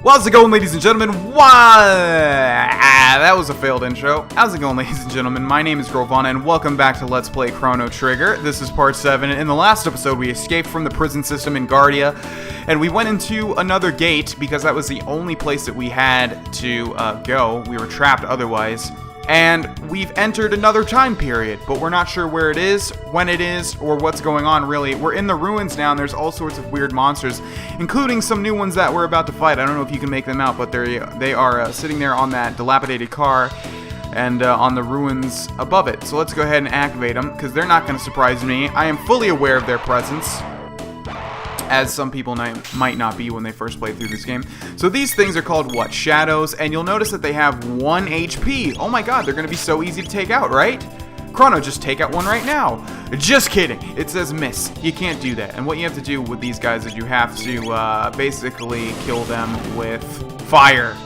How's it going, ladies and gentlemen? That was a failed intro. How's it going, ladies and gentlemen? My name is Grohlvana, and welcome back to Let's Play Chrono Trigger. This is part 7. In the last episode, we escaped from the prison system in Guardia, and we went into another gate because that was the only place that we had to go. We were trapped otherwise. And we've entered another time period, but we're not sure where it is, when it is, or what's going on, really. We're in the ruins now, and there's all sorts of weird monsters, including some new ones that we're about to fight. I don't know if you can make them out, but they are sitting there on that dilapidated car and on the ruins above it. So let's go ahead and activate them, because they're not going to surprise me. I am fully aware of their presence, as some people might not be when they first play through this game. So these things are called, what, shadows, and you'll notice that they have 1 HP. Oh my god, they're going to be so easy to take out, right? Chrono, just take out one right now. Just kidding. It says miss. You can't do that. And what you have to do with these guys is you have to basically kill them with fire.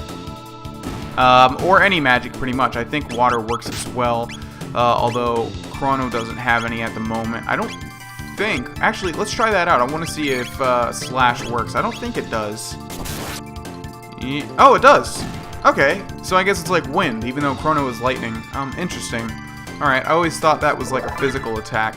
Or any magic, pretty much. I think water works as well, although Chrono doesn't have any at the moment. I don't think. Actually, let's try that out. I want to see if slash works. I don't think it does. Oh, it does. Okay, so I guess it's like wind, even though Chrono is lightning. Interesting. Alright, I always thought that was like a physical attack,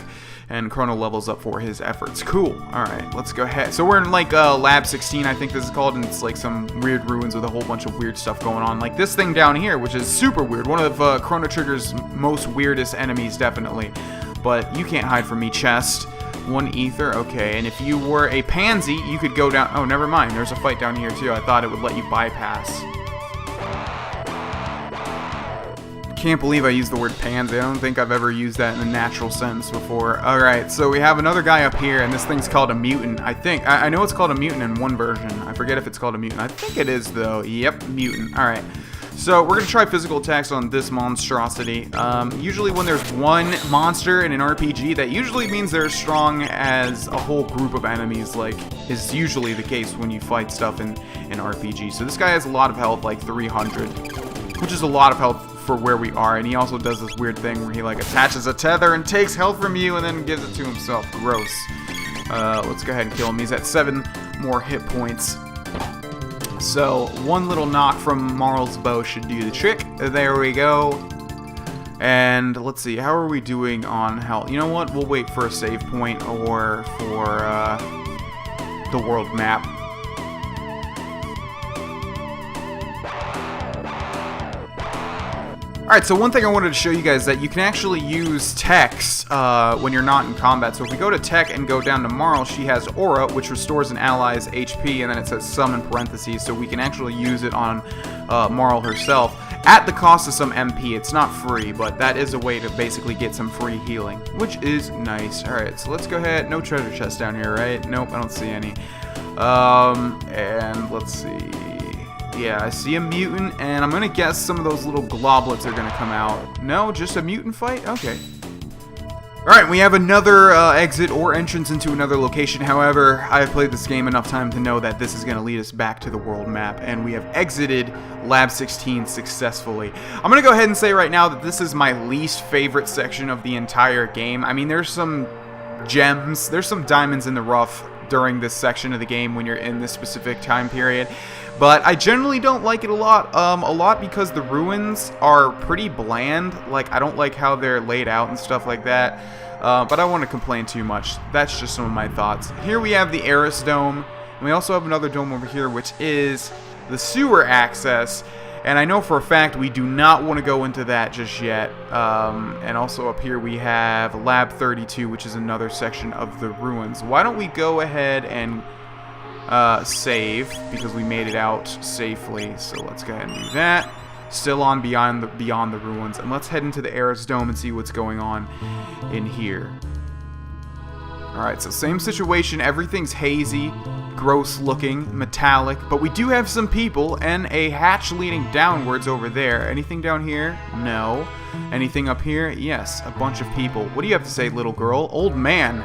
and Chrono levels up for his efforts. Cool. Alright, let's go ahead. So we're in like Lab 16, I think this is called, and it's like some weird ruins with a whole bunch of weird stuff going on. Like this thing down here, which is super weird. One of Chrono Trigger's most weirdest enemies, definitely. But you can't hide from me, chest. 1 ether, okay, and if you were a pansy, you could go down. Oh, never mind, there's a fight down here too. I thought it would let you bypass. Can't believe I used the word pansy. I don't think I've ever used that in a natural sense before. Alright, so we have another guy up here, and this thing's called a mutant. I think. I know it's called a mutant in one version. I forget if it's called a mutant. I think it is, though. Yep, mutant. Alright. So we're going to try physical attacks on this monstrosity. Usually when there's one monster in an RPG, that usually means they're as strong as a whole group of enemies, like is usually the case when you fight stuff in RPG. So this guy has a lot of health, like 300, which is a lot of health for where we are. And he also does this weird thing where he like attaches a tether and takes health from you and then gives it to himself. Gross. Let's go ahead and kill him. He's at 7 more hit points. So, one little knock from Marl's bow should do the trick. There we go. And let's see, how are we doing on health? You know what? We'll wait for a save point or for the world map. Alright, so one thing I wanted to show you guys is that you can actually use techs when you're not in combat. So if we go to tech and go down to Marl, she has aura, which restores an ally's HP, and then it says some in parentheses, so we can actually use it on Marl herself at the cost of some MP. It's not free, but that is a way to basically get some free healing, which is nice. Alright, so let's go ahead. No treasure chest down here, right? Nope, I don't see any. And let's see. Yeah, I see a mutant, and I'm gonna guess some of those little globlets are gonna come out. No, just a mutant fight? Okay. Alright, we have another exit or entrance into another location. However, I've played this game enough time to know that this is gonna lead us back to the world map, and we have exited Lab 16 successfully. I'm gonna go ahead and say right now that this is my least favorite section of the entire game. I mean, there's some gems, there's some diamonds in the rough during this section of the game when you're in this specific time period. But I generally don't like it a lot because the ruins are pretty bland. Like, I don't like how they're laid out and stuff like that. But I don't want to complain too much. That's just some of my thoughts. Here we have the Arys Dome. And we also have another dome over here, which is the sewer access. And I know for a fact we do not want to go into that just yet. And also up here we have Lab 32, which is another section of the ruins. Why don't we go ahead and save, because we made it out safely. So let's go ahead and do that. Still on beyond the ruins, and let's head into the Arys Dome and see what's going on in here. Alright, so same situation. Everything's hazy, gross looking, metallic, but we do have some people and a hatch leading downwards over there. Anything down here? No. Anything up here? Yes, a bunch of people. What do you have to say, little girl? Old man.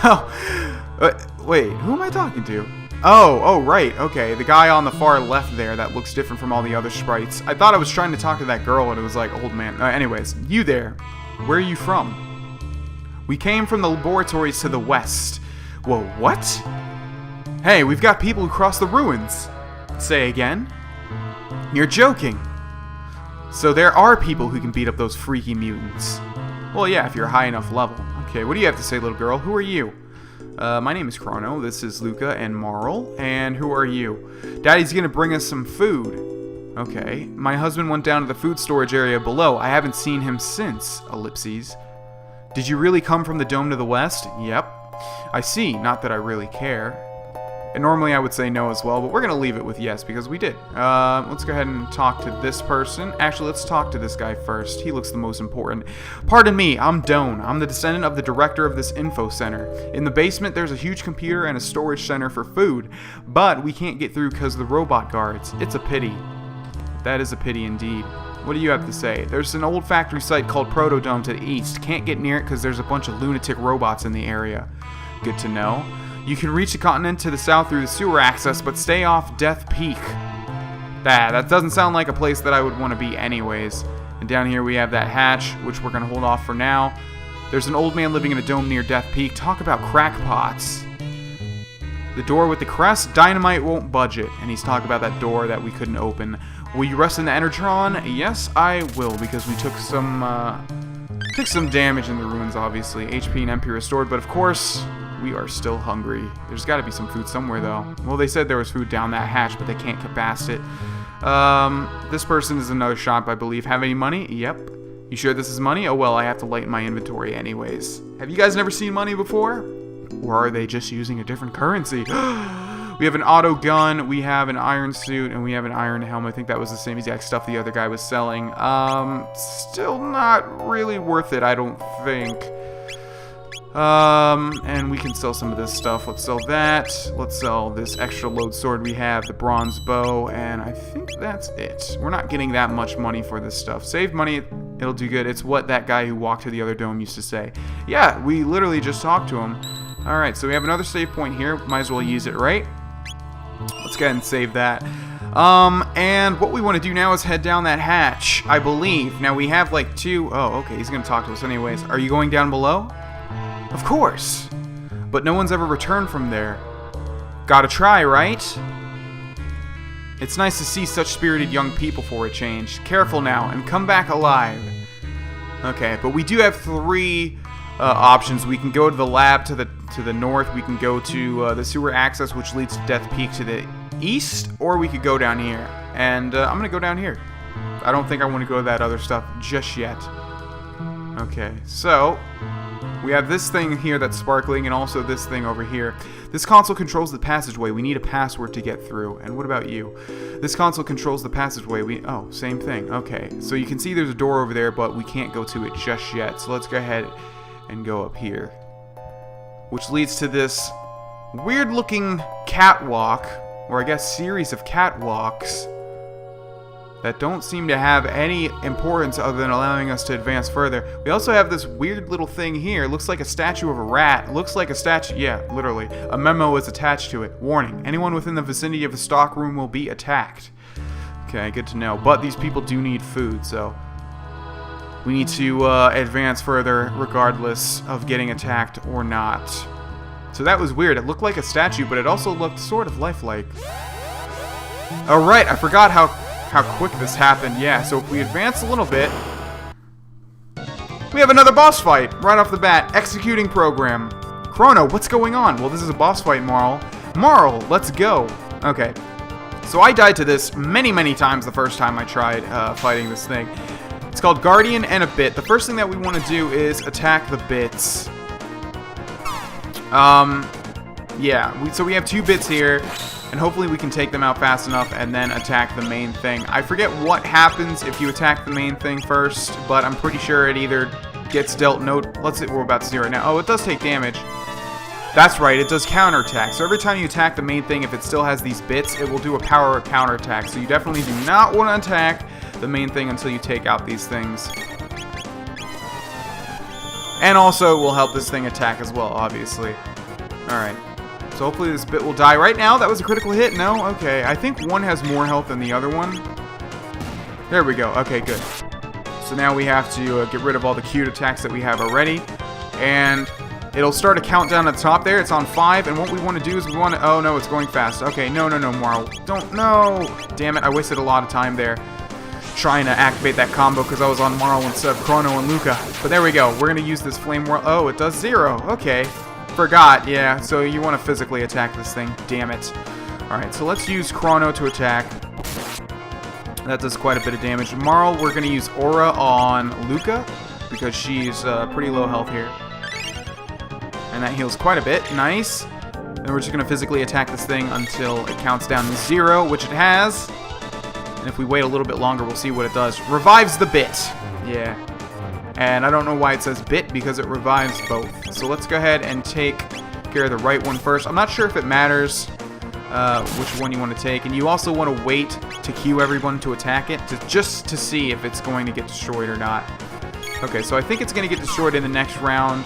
Oh, wait, who am I talking to? Oh, right, okay. The guy on the far left there that looks different from all the other sprites. I thought I was trying to talk to that girl and it was like, old man. Anyways, you there. Where are you from? We came from the laboratories to the west. Whoa, what? Hey, we've got people who crossed the ruins. Say again? You're joking. So there are people who can beat up those freaky mutants. Well, yeah, if you're a high enough level. Okay, what do you have to say, little girl? Who are you? My name is Chrono. This is Luca and Marl. And who are you? Daddy's gonna bring us some food. Okay. My husband went down to the food storage area below. I haven't seen him since. Ellipses. Did you really come from the dome to the west? Yep. I see. Not that I really care. And normally I would say no as well, but we're going to leave it with yes because we did. Let's go ahead and talk to this person. Actually, let's talk to this guy first. He looks the most important. Pardon me, I'm Doan. I'm the descendant of the director of this info center. In the basement, there's a huge computer and a storage center for food, but we can't get through because of the robot guards. It's a pity. That is a pity indeed. What do you have to say? There's an old factory site called Proto Dome to the east. Can't get near it because there's a bunch of lunatic robots in the area. Good to know. You can reach the continent to the south through the sewer access, but stay off Death Peak. That doesn't sound like a place that I would want to be anyways. And down here we have that hatch, which we're going to hold off for now. There's an old man living in a dome near Death Peak. Talk about crackpots. The door with the crest, dynamite won't budge it. And he's talking about that door that we couldn't open. Will you rest in the Enertron? Yes, I will, because we took some damage in the ruins, obviously. HP and MP restored, but of course, we are still hungry. There's got to be some food somewhere, though. Well, they said there was food down that hatch, but they can't get past it. This person is another shop, I believe. Have any money? Yep. You sure this is money? Oh, well, I have to lighten my inventory anyways. Have you guys never seen money before? Or are they just using a different currency? We have an auto gun, we have an iron suit, and we have an iron helm. I think that was the same exact stuff the other guy was selling. Still not really worth it, I don't think. And we can sell some of this stuff. Let's sell that. Let's sell this extra load sword we have, the bronze bow, and I think that's it. We're not getting that much money for this stuff. Save money, it'll do good. It's what that guy who walked to the other dome used to say. Yeah, we literally just talked to him. Alright, so we have another save point here. Might as well use it, right? Let's go ahead and save that. And what we want to do now is head down that hatch, I believe. Now we have like two... Oh, okay, he's going to talk to us anyways. Are you going down below? Of course. But no one's ever returned from there. Gotta try, right? It's nice to see such spirited young people for a change. Careful now, and come back alive. Okay, but we do have three options. We can go to the lab to the north. We can go to the sewer access, which leads to Death Peak to the east. Or we could go down here. And I'm going to go down here. I don't think I want to go to that other stuff just yet. Okay, so... we have this thing here that's sparkling and also this thing over here. This console controls the passageway. We need a password to get through. And what about you? This console controls the passageway. Oh, same thing. Okay. So you can see there's a door over there, but we can't go to it just yet. So let's go ahead and go up here. Which leads to this weird looking catwalk, or I guess series of catwalks, that don't seem to have any importance other than allowing us to advance further. We also have this weird little thing here. It looks like a statue of a rat. It looks like a statue. Yeah, literally. A memo is attached to it. Warning. Anyone within the vicinity of the stockroom will be attacked. Okay, good to know. But these people do need food, so... we need to advance further regardless of getting attacked or not. So that was weird. It looked like a statue, but it also looked sort of lifelike. Oh, right. I forgot how quick this happened. Yeah, so if we advance a little bit, we have another boss fight right off the bat. Executing program. Chrono, what's going on? Well, this is a boss fight, Marl. Marl, let's go. Okay, so I died to this many, many times the first time I tried fighting this thing. It's called Guardian and a Bit. The first thing that we want to do is attack the bits. Yeah, so we have two bits here. And hopefully we can take them out fast enough and then attack the main thing. I forget what happens if you attack the main thing first, but I'm pretty sure it either gets dealt no... let's see what we're about to see right now. Oh, it does take damage. That's right, it does counterattack. So every time you attack the main thing, if it still has these bits, it will do a power counterattack. So you definitely do not want to attack the main thing until you take out these things. And also, it will help this thing attack as well, obviously. Alright. So hopefully this bit will die right now. That was a critical hit. No? Okay. I think one has more health than the other one. There we go. Okay, good. So now we have to get rid of all the cute attacks that we have already. And it'll start a countdown at the top there. It's on 5, and what we want to do is we want to... Oh, no, it's going fast. Okay, no, Marl. Don't... No! Damn it, I wasted a lot of time there trying to activate that combo because I was on Marl instead of Chrono and Luca. But there we go. We're going to use this Flame Whirl. Oh, it does 0. Okay. Forgot. Yeah, so you want to physically attack this thing. Damn it. Alright, so let's use Chrono to attack. That does quite a bit of damage. Marl, we're going to use Aura on Luca because she's pretty low health here. And that heals quite a bit. Nice. Then we're just going to physically attack this thing until it counts down to 0, which it has. And if we wait a little bit longer, we'll see what it does. Revives the bit. Yeah. And I don't know why it says bit, because it revives both. So let's go ahead and take care of the right one first. I'm not sure if it matters which one you want to take. And you also want to wait to queue everyone to attack it, just to see if it's going to get destroyed or not. Okay, so I think it's going to get destroyed in the next round.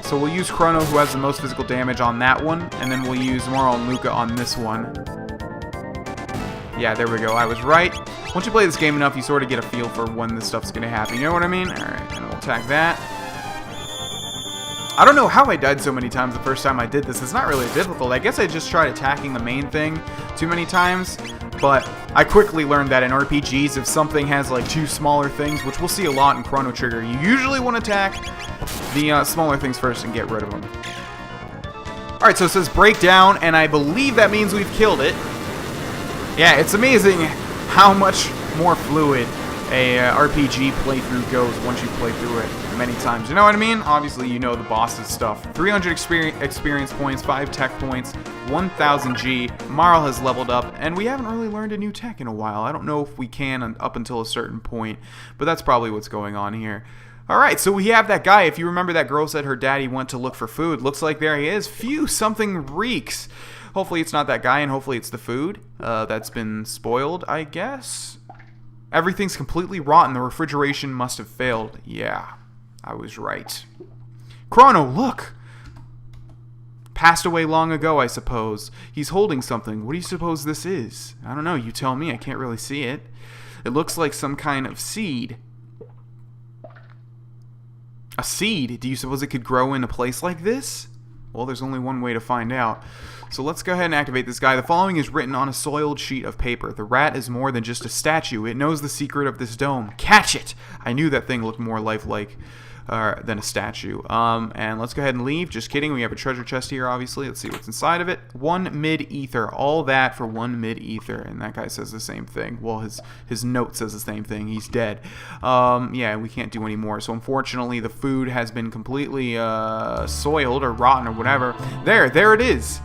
So we'll use Chrono, who has the most physical damage, on that one. And then we'll use Marl and Luca on this one. Yeah, there we go. I was right. Once you play this game enough, you sort of get a feel for when this stuff's going to happen. You know what I mean? Alright, and we'll attack that. I don't know how I died so many times the first time I did this. It's not really difficult. I guess I just tried attacking the main thing too many times. But I quickly learned that in RPGs, if something has like 2 smaller things, which we'll see a lot in Chrono Trigger, you usually want to attack the smaller things first and get rid of them. Alright, so it says breakdown, and I believe that means we've killed it. Yeah, it's amazing how much more fluid a RPG playthrough goes once you play through it many times. You know what I mean? Obviously, you know the boss's stuff. 300 experience points, 5 tech points, 1000 G. Marl has leveled up, and we haven't really learned a new tech in a while. I don't know if we can up until a certain point, but that's probably what's going on here. Alright, so we have that guy. If you remember, that girl said her daddy went to look for food. Looks like there he is. Phew, something reeks. Hopefully it's not that guy, and hopefully it's the food that's been spoiled, I guess. Everything's completely rotten. The refrigeration must have failed. Yeah, I was right. Chrono, look! Passed away long ago, I suppose. He's holding something. What do you suppose this is? I don't know. You tell me. I can't really see it. It looks like some kind of seed. A seed? Do you suppose it could grow in a place like this? Well, there's only one way to find out. So let's go ahead and activate this guy. The following is written on a soiled sheet of paper. The rat is more than just a statue. It knows the secret of this dome. Catch it! I knew that thing looked more lifelike than a statue. And let's go ahead and leave. Just kidding. We have a treasure chest here, obviously. Let's see what's inside of it. 1 mid-ether. All that for 1 mid-ether. And that guy says the same thing. Well, his note says the same thing. He's dead. Yeah, we can't do any more. So unfortunately, the food has been completely soiled or rotten or whatever. There it is.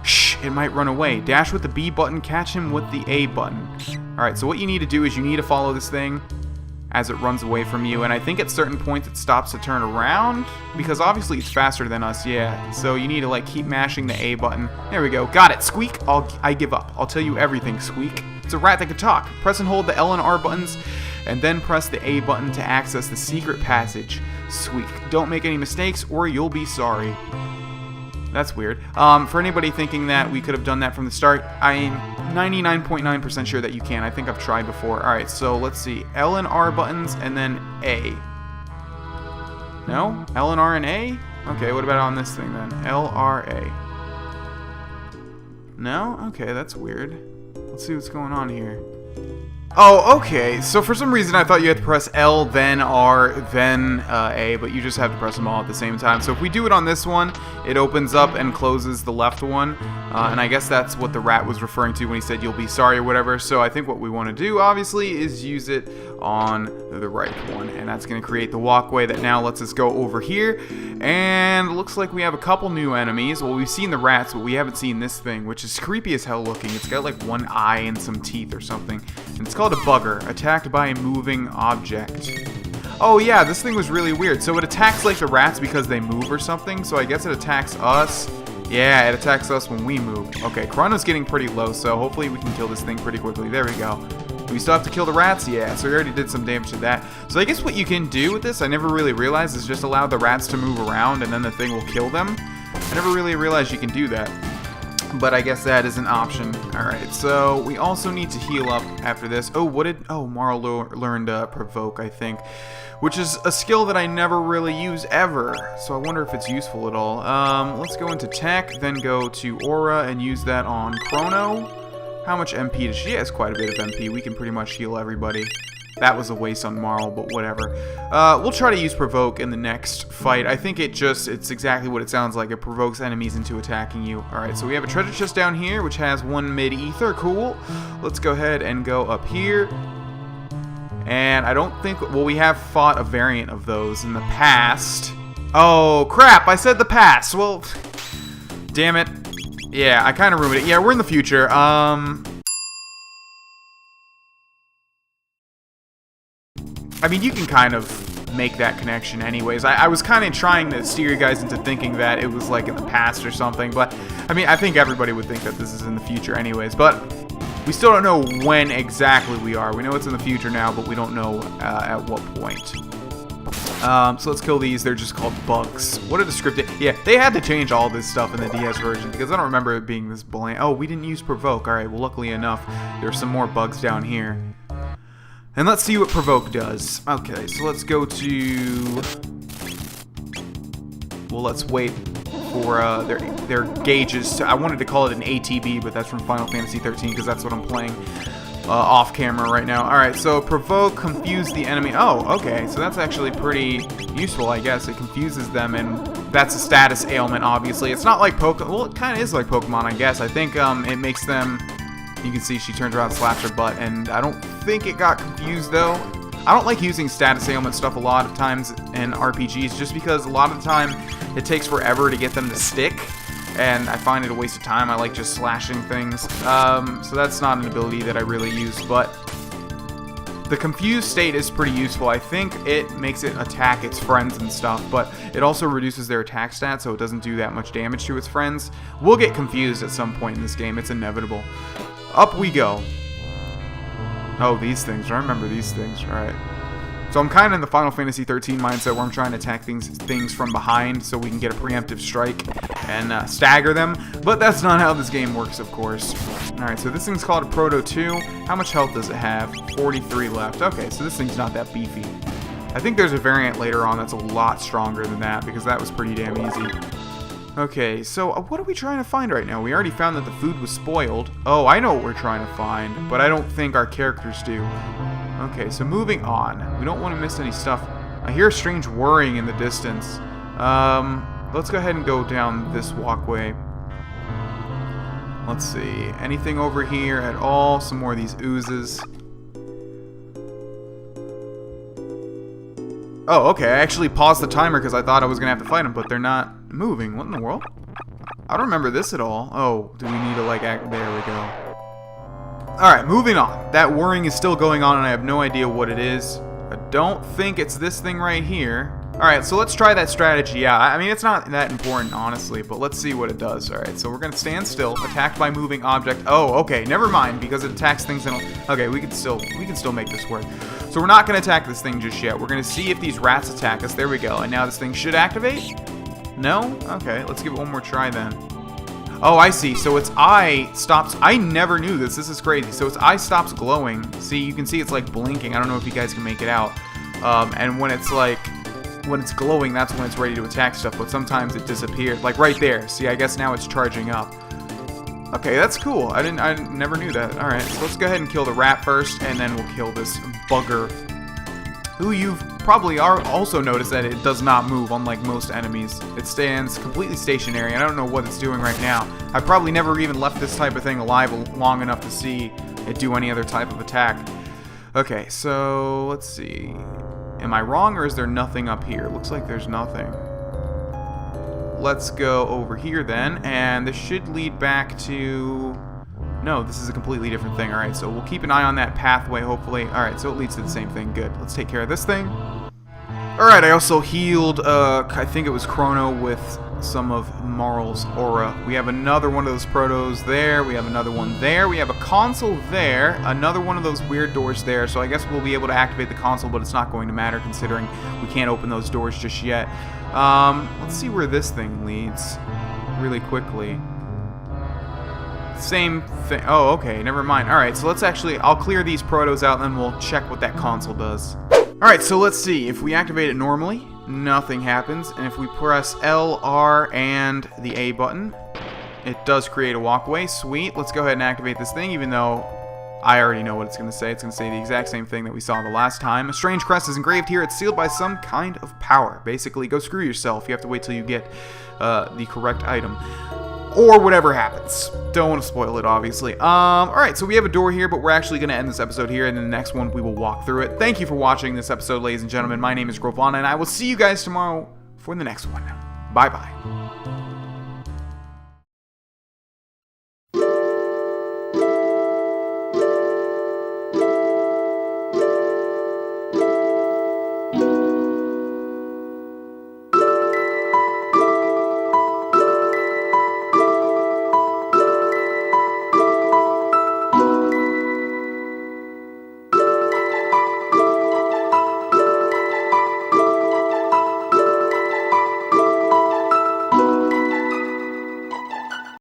Shh, it might run away. Dash with the B button, catch him with the A button. Alright, so what you need to do is you need to follow this thing as it runs away from you, and I think at certain points it stops to turn around, because obviously it's faster than us, yeah. So you need to like keep mashing the A button. There we go, got it. Squeak, I give up. I'll tell you everything, Squeak. It's a rat that can talk. Press and hold the L and R buttons, and then press the A button to access the secret passage. Squeak. Don't make any mistakes, or you'll be sorry. That's weird. For anybody thinking that we could have done that from the start, I'm 99.9% sure that you can. I think I've tried before. Alright, so let's see. L and R buttons, and then A. No? L and R and A? Okay, what about on this thing then? L, R, A. No? Okay, that's weird. Let's see what's going on here. Oh, okay. So for some reason I thought you had to press L, then R, then A, but you just have to press them all at the same time. So if we do it on this one, it opens up and closes the left one. And I guess that's what the rat was referring to when he said you'll be sorry or whatever. So I think what we want to do, obviously, is use it on the right one. And that's going to create the walkway that now lets us go over here. And it looks like we have a couple new enemies. Well, we've seen the rats, but we haven't seen this thing, which is creepy as hell looking. It's got like one eye and some teeth or something. And it's called a bugger, attacked by a moving object. Oh yeah, this thing was really weird. So it attacks like the rats because they move or something. So I guess it attacks us. Yeah, it attacks us when we move. Okay, Chrono's getting pretty low, so hopefully we can kill this thing pretty quickly. There we go. We still have to kill the rats? Yeah, so we already did some damage to that. So I guess what you can do with this, I never really realized, is just allow the rats to move around and then the thing will kill them. I never really realized you can do that. but I guess that is an option. Alright, so we also need to heal up after this. Oh, Marl learned Provoke, I think, which is a skill that I never really use ever, so I wonder if it's useful at all. Let's go into Tech, then go to Aura and use that on Chrono. How much MP does she? Has quite a bit of MP. We can pretty much heal everybody. That was a waste on Marl, but whatever. We'll try to use Provoke in the next fight. I think it's exactly what it sounds like. It provokes enemies into attacking you. Alright, so we have a treasure chest down here, which has 1 mid-ether. Cool. Let's go ahead and go up here. And I don't think... Well, we have fought a variant of those in the past. Oh, crap! I said the past! Well, damn it. Yeah, I kind of ruined it. Yeah, we're in the future. I mean, you can kind of make that connection anyways. I was kind of trying to steer you guys into thinking that it was like in the past or something, but I mean, I think everybody would think that this is in the future anyways, but we still don't know when exactly we are. We know it's in the future now, but we don't know at what point. So let's kill these. They're just called bugs. What a descriptive... Yeah, they had to change all this stuff in the DS version because I don't remember it being this bland. Oh, we didn't use Provoke. Alright, well, luckily enough, there's some more bugs down here. And let's see what Provoke does. Okay, so let's go to... Well, let's wait for their gauges. I wanted to call it an ATB, but that's from Final Fantasy 13 because that's what I'm playing off camera right now. Alright, so Provoke, confuse the enemy. Oh, okay, so that's actually pretty useful, I guess. It confuses them, and that's a status ailment, obviously. It's not like Pokemon. Well, it kind of is like Pokemon, I guess. I think it makes them... You can see she turns around and slaps her butt, and I don't think it got confused, though. I don't like using status ailment stuff a lot of times in RPGs, just because a lot of the time it takes forever to get them to stick, and I find it a waste of time. I like just slashing things, so that's not an ability that I really use, but the confused state is pretty useful. I think it makes it attack its friends and stuff, but it also reduces their attack stat, so it doesn't do that much damage to its friends. We'll get confused at some point in this game. It's inevitable. Up we go. Oh, these things. I remember these things. Alright. So I'm kind of in the Final Fantasy 13 mindset where I'm trying to attack things from behind so we can get a preemptive strike and stagger them. But that's not how this game works, of course. Alright, so this thing's called a Proto 2. How much health does it have? 43 left. Okay, so this thing's not that beefy. I think there's a variant later on that's a lot stronger than that because that was pretty damn easy. Okay, so what are we trying to find right now? We already found that the food was spoiled. Oh, I know what we're trying to find, but I don't think our characters do. Okay, so moving on. We don't want to miss any stuff. I hear strange whirring in the distance. Let's go ahead and go down this walkway. Let's see. Anything over here at all? Some more of these oozes. Oh, okay. I actually paused the timer because I thought I was going to have to fight them, but they're not moving. What in the world? I don't remember this at all. Oh, do we need to, like, act? There we go. Alright, moving on. That whirring is still going on, and I have no idea what it is. I don't think it's this thing right here. Alright, so let's try that strategy. Yeah, I mean, it's not that important, honestly, but let's see what it does. Alright, so we're going to stand still. Attacked by moving object. Oh, okay. Never mind, because it attacks things in... Okay, we can still make this work. So we're not going to attack this thing just yet. We're going to see if these rats attack us. There we go. And now this thing should activate? No? Okay, let's give it one more try then. Oh, I see. So its eye stops... I never knew this. This is crazy. So its eye stops glowing. See, you can see it's like blinking. I don't know if you guys can make it out. And when it's like... When it's glowing, that's when it's ready to attack stuff. But sometimes it disappears. Like right there. See, I guess now it's charging up. Okay, that's cool. I never knew that. Alright, so let's go ahead and kill the rat first, and then we'll kill this bugger, who you've probably also noticed that it does not move, unlike most enemies. It stands completely stationary, and I don't know what it's doing right now. I probably never even left this type of thing alive long enough to see it do any other type of attack. Okay, so let's see. Am I wrong, or is there nothing up here? Looks like there's nothing. Let's go over here then, and this should lead back to... No, this is a completely different thing. Alright, so we'll keep an eye on that pathway, hopefully. Alright, so it leads to the same thing. Good. Let's take care of this thing. Alright, I also healed, I think it was Chrono with some of Marl's aura. We have another one of those protos there. We have another one there. We have a console there. Another one of those weird doors there. So I guess we'll be able to activate the console, but it's not going to matter considering we can't open those doors just yet. Let's see where this thing leads really quickly. Same thing. Oh, okay, never mind. Alright, so let's actually, I'll clear these protos out and then we'll check what that console does. Alright, so let's see. If we activate it normally, nothing happens. And if we press L, R, and the A button, it does create a walkway. Sweet. Let's go ahead and activate this thing, even though I already know what it's going to say. It's going to say the exact same thing that we saw the last time. A strange crest is engraved here. It's sealed by some kind of power. Basically, go screw yourself. You have to wait till you get the correct item. Or whatever happens. Don't want to spoil it, obviously. Alright, so we have a door here, but we're actually going to end this episode here, and in the next one, we will walk through it. Thank you for watching this episode, ladies and gentlemen. My name is Grohlvana, and I will see you guys tomorrow for the next one. Bye-bye.